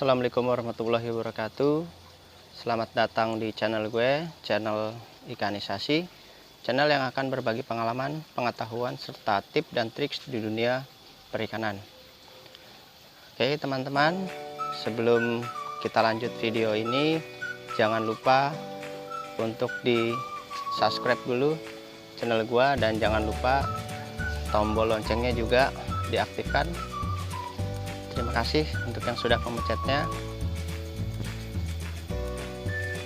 Assalamualaikum warahmatullahi wabarakatuh. Selamat datang di channel gue, channel Ikanisasi, channel yang akan berbagi pengalaman, pengetahuan, serta tips dan trik di dunia perikanan. Oke teman-teman, sebelum kita lanjut video ini, jangan lupa untuk di subscribe dulu channel gue, dan jangan lupa tombol loncengnya juga diaktifkan. Terima kasih untuk yang sudah memencetnya.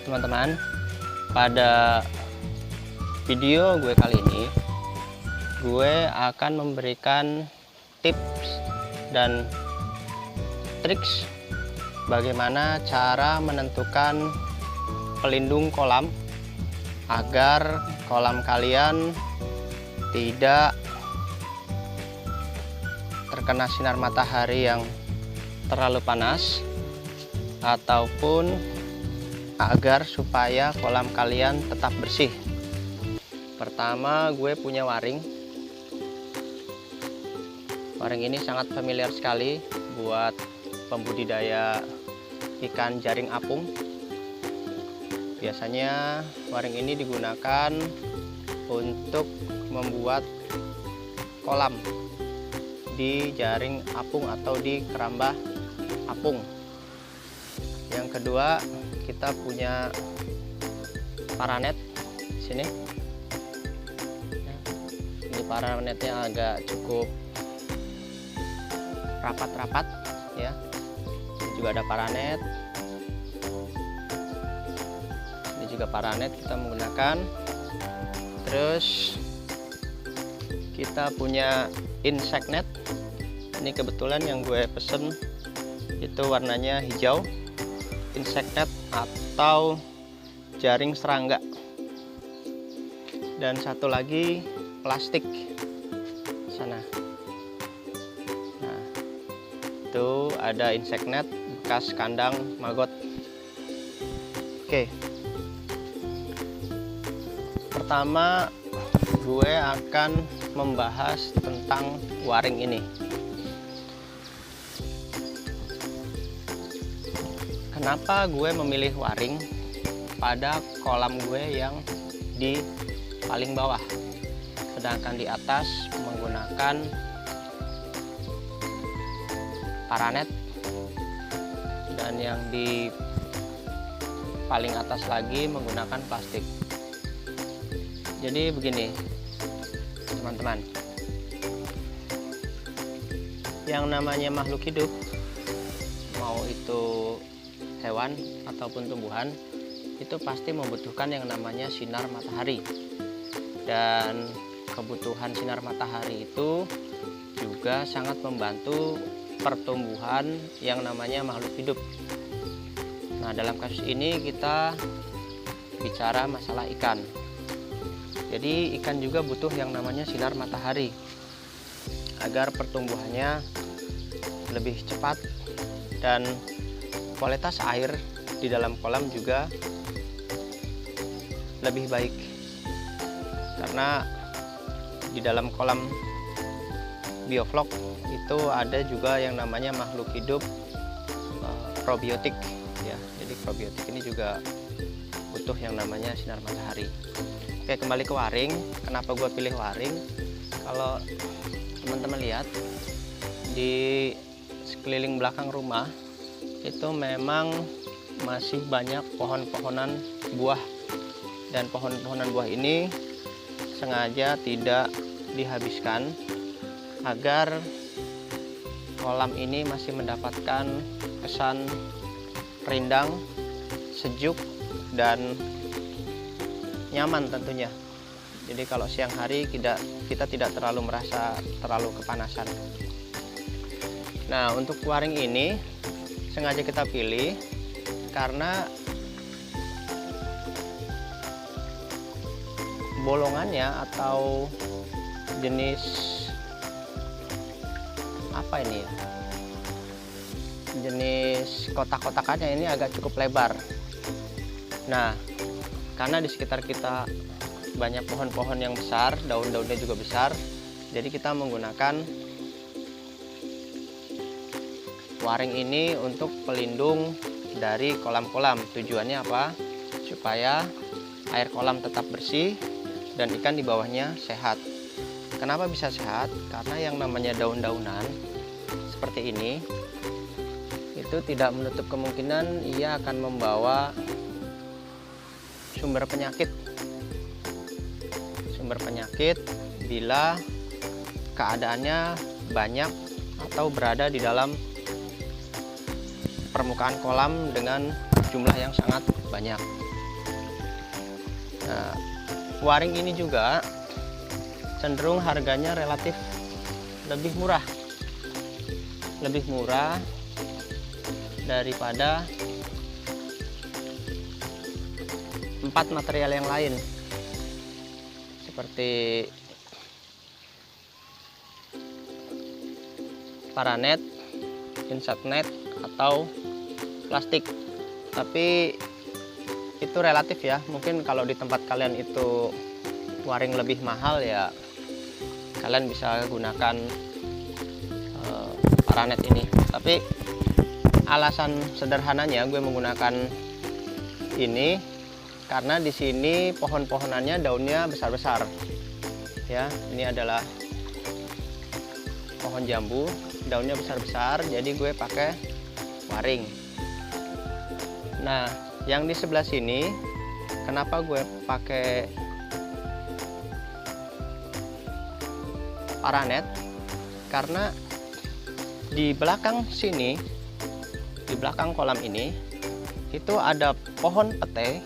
Teman-teman, pada video gue kali ini, gue akan memberikan tips dan triks bagaimana cara menentukan pelindung kolam agar kolam kalian tidak terkena sinar matahari yang terlalu panas, ataupun agar supaya kolam kalian tetap bersih. Pertama, gue punya waring. Waring ini sangat familiar sekali buat pembudidaya ikan jaring apung. Biasanya waring ini digunakan untuk membuat kolam di jaring apung atau di keramba apung. Yang kedua, kita punya paranet di sini. Ini paranetnya agak cukup rapat-rapat ya. Ini juga ada paranet. Ini juga paranet kita menggunakan. Terus kita punya insect net. Ini kebetulan yang gue pesen itu warnanya hijau, insect net atau jaring serangga. Dan satu lagi plastik sana. Nah, itu ada insect net bekas kandang maggot. Oke. Pertama, gue akan membahas tentang waring ini. Kenapa gue memilih waring pada kolam gue yang di paling bawah, sedangkan di atas menggunakan paranet, dan yang di paling atas lagi menggunakan plastik. Jadi begini teman-teman, yang namanya makhluk hidup, mau itu hewan ataupun tumbuhan, itu pasti membutuhkan yang namanya sinar matahari. Dan kebutuhan sinar matahari itu juga sangat membantu pertumbuhan yang namanya makhluk hidup. Nah, dalam kasus ini kita bicara masalah ikan. Jadi ikan juga butuh yang namanya sinar matahari agar pertumbuhannya lebih cepat, dan kualitas air di dalam kolam juga lebih baik. Karena di dalam kolam bioflok itu ada juga yang namanya makhluk hidup probiotik ya. Jadi probiotik ini juga butuh yang namanya sinar matahari. Oke, kembali ke waring. Kenapa gue pilih waring? Kalau teman-teman lihat di sekeliling belakang rumah itu memang masih banyak pohon-pohonan buah, dan pohon-pohonan buah ini sengaja tidak dihabiskan agar kolam ini masih mendapatkan kesan rindang, sejuk, dan nyaman tentunya. Jadi kalau siang hari kita tidak terlalu merasa terlalu kepanasan. Nah, untuk waring ini sengaja kita pilih karena bolongannya atau jenis apa ini ya, jenis kotak-kotakannya ini agak cukup lebar. Nah, karena di sekitar kita banyak pohon-pohon yang besar, daun-daunnya juga besar, jadi kita menggunakan waring ini untuk pelindung dari kolam-kolam. Tujuannya apa? Supaya air kolam tetap bersih dan ikan di bawahnya sehat. Kenapa bisa sehat? Karena yang namanya daun-daunan seperti ini itu tidak menutup kemungkinan ia akan membawa sumber penyakit bila keadaannya banyak atau berada di dalam permukaan kolam dengan jumlah yang sangat banyak. Nah, waring ini juga cenderung harganya relatif lebih murah daripada 4 material yang lain seperti paranet, insect net, atau plastik. Tapi itu relatif ya, mungkin kalau di tempat kalian itu waring lebih mahal ya kalian bisa gunakan paranet ini. Tapi alasan sederhananya gue menggunakan ini karena di sini pohon-pohonannya daunnya besar-besar ya. Ini adalah pohon jambu, daunnya besar-besar, jadi gue pakai waring. Nah, yang di sebelah sini kenapa gue pakai paranet? Karena di belakang sini, di belakang kolam ini itu ada pohon pete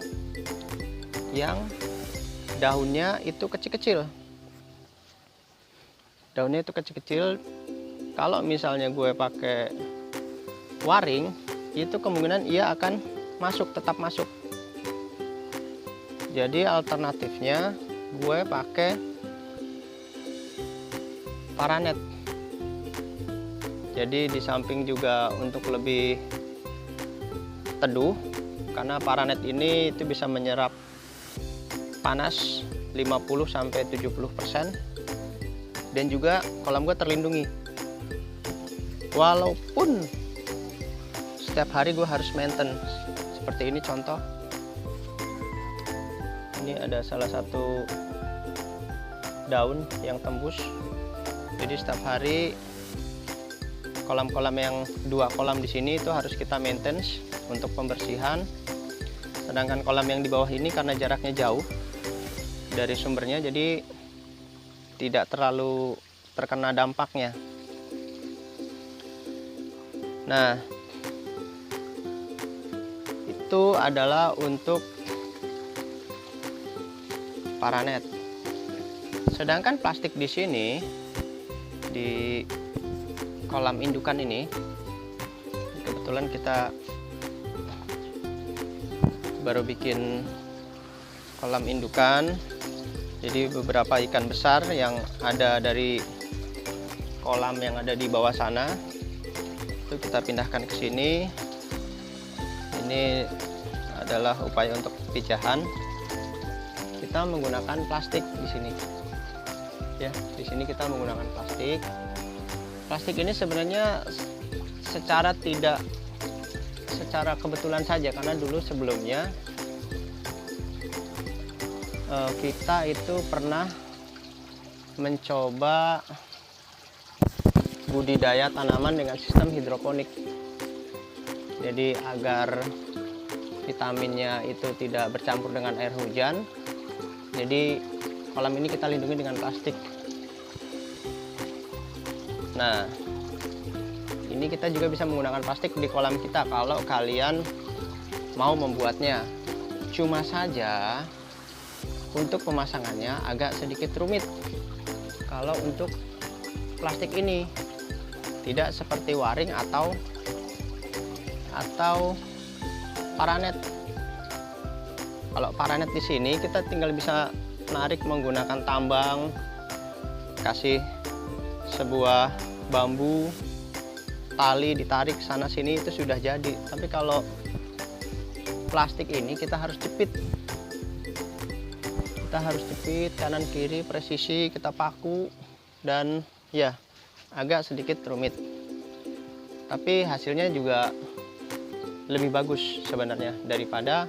yang daunnya itu kecil-kecil. Daunnya itu kecil-kecil. Kalau misalnya gue pakai waring, itu kemungkinan ia akan tetap masuk. Jadi alternatifnya gue pakai paranet. Jadi di samping juga untuk lebih teduh, karena paranet ini itu bisa menyerap panas 50-70%, dan juga kolam gue terlindungi. Walaupun setiap hari gue harus maintenance, seperti ini contoh. Ini ada salah satu daun yang tembus. Jadi setiap hari kolam-kolam yang 2 kolam di sini itu harus kita maintenance untuk pembersihan. Sedangkan kolam yang di bawah ini karena jaraknya jauh dari sumbernya, jadi tidak terlalu terkena dampaknya. Nah, itu adalah untuk paranet. Sedangkan plastik di sini, di kolam indukan ini, kebetulan kita baru bikin kolam indukan. Jadi beberapa ikan besar yang ada dari kolam yang ada di bawah sana itu kita pindahkan ke sini. Ini adalah upaya untuk pijahan. Kita menggunakan plastik di sini. Ya, di sini kita menggunakan plastik. Plastik ini sebenarnya secara kebetulan saja, karena dulu sebelumnya kita itu pernah mencoba budidaya tanaman dengan sistem hidroponik. Jadi agar vitaminnya itu tidak bercampur dengan air hujan, jadi kolam ini kita lindungi dengan plastik. Nah, ini kita juga bisa menggunakan plastik di kolam kita kalau kalian mau membuatnya. Cuma saja untuk pemasangannya agak sedikit rumit kalau untuk plastik ini. Tidak seperti waring atau paranet. Kalau paranet di sini kita tinggal bisa narik menggunakan tambang, kasih sebuah bambu, tali ditarik sana sini itu sudah jadi. Tapi kalau plastik ini kita harus jepit. Kita harus jepit kanan kiri presisi, kita paku, dan ya agak sedikit rumit. tapi hasilnya juga lebih bagus sebenarnya daripada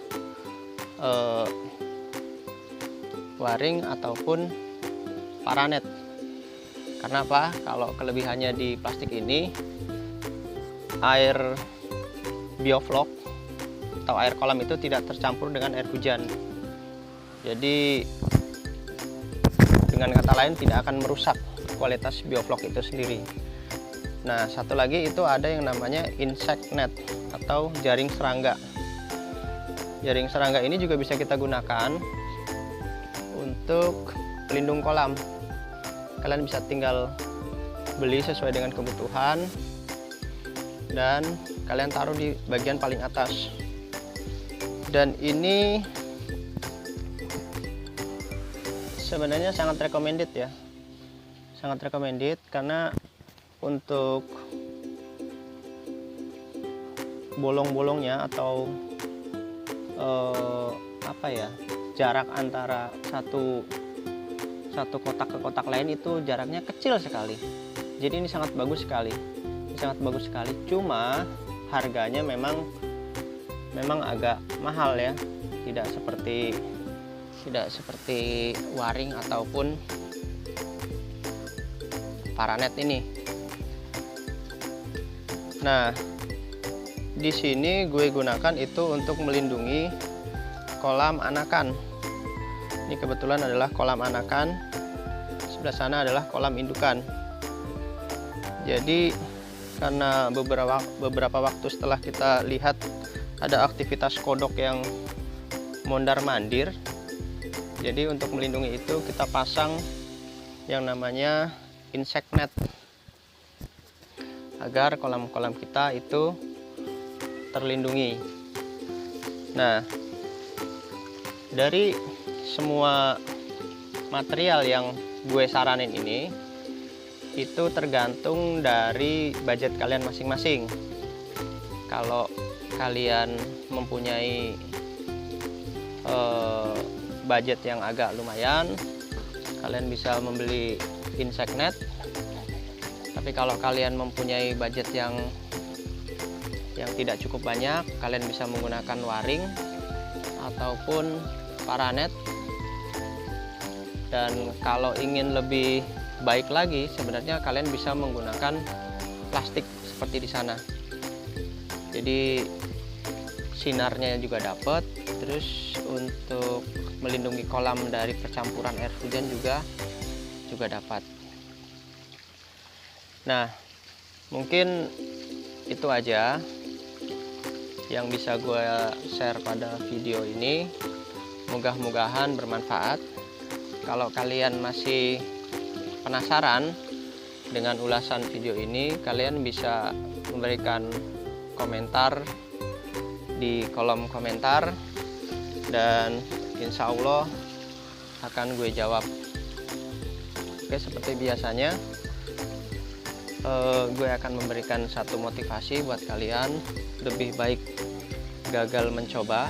waring ataupun paranet. Karena apa? Kalau kelebihannya di plastik ini, air bioflok atau air kolam itu tidak tercampur dengan air hujan. Jadi dengan kata lain tidak akan merusak kualitas bioflok itu sendiri. Nah, satu lagi itu ada yang namanya insect net atau jaring serangga. Jaring serangga ini juga bisa kita gunakan untuk pelindung kolam. Kalian bisa tinggal beli sesuai dengan kebutuhan dan kalian taruh di bagian paling atas. Dan ini sebenarnya sangat recommended ya, sangat recommended karena untuk bolong-bolongnya atau jarak antara satu kotak ke kotak lain itu jaraknya kecil sekali. Jadi ini sangat bagus sekali, Cuma harganya memang agak mahal ya, tidak seperti waring ataupun paranet ini. Nah, di sini gue gunakan itu untuk melindungi kolam anakan. Ini kebetulan adalah kolam anakan, sebelah sana adalah kolam indukan. Jadi karena beberapa waktu setelah kita lihat ada aktivitas kodok yang mondar-mandir, jadi untuk melindungi itu kita pasang yang namanya insect net agar kolam-kolam kita itu terlindungi. Nah, dari semua material yang gue saranin ini itu tergantung dari budget kalian masing-masing. Kalau kalian mempunyai budget yang agak lumayan, kalian bisa membeli insect net. Tapi kalau kalian mempunyai budget yang tidak cukup banyak, kalian bisa menggunakan waring ataupun paranet. Dan kalau ingin lebih baik lagi, sebenarnya kalian bisa menggunakan plastik seperti di sana. Jadi sinarnya juga dapat, terus untuk melindungi kolam dari percampuran air hujan juga dapat. Nah, mungkin itu aja yang bisa gue share pada video ini. Mudah-mudahan bermanfaat. Kalau kalian masih penasaran dengan ulasan video ini, kalian bisa memberikan komentar di kolom komentar dan insya Allah akan gue jawab. Oke, seperti biasanya gue akan memberikan satu motivasi buat kalian, lebih baik gagal mencoba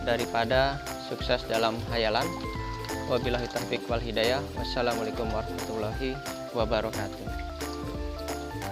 daripada sukses dalam hayalan. Wabillahi taufiq wal hidayah. Wassalamualaikum warahmatullahi wabarakatuh.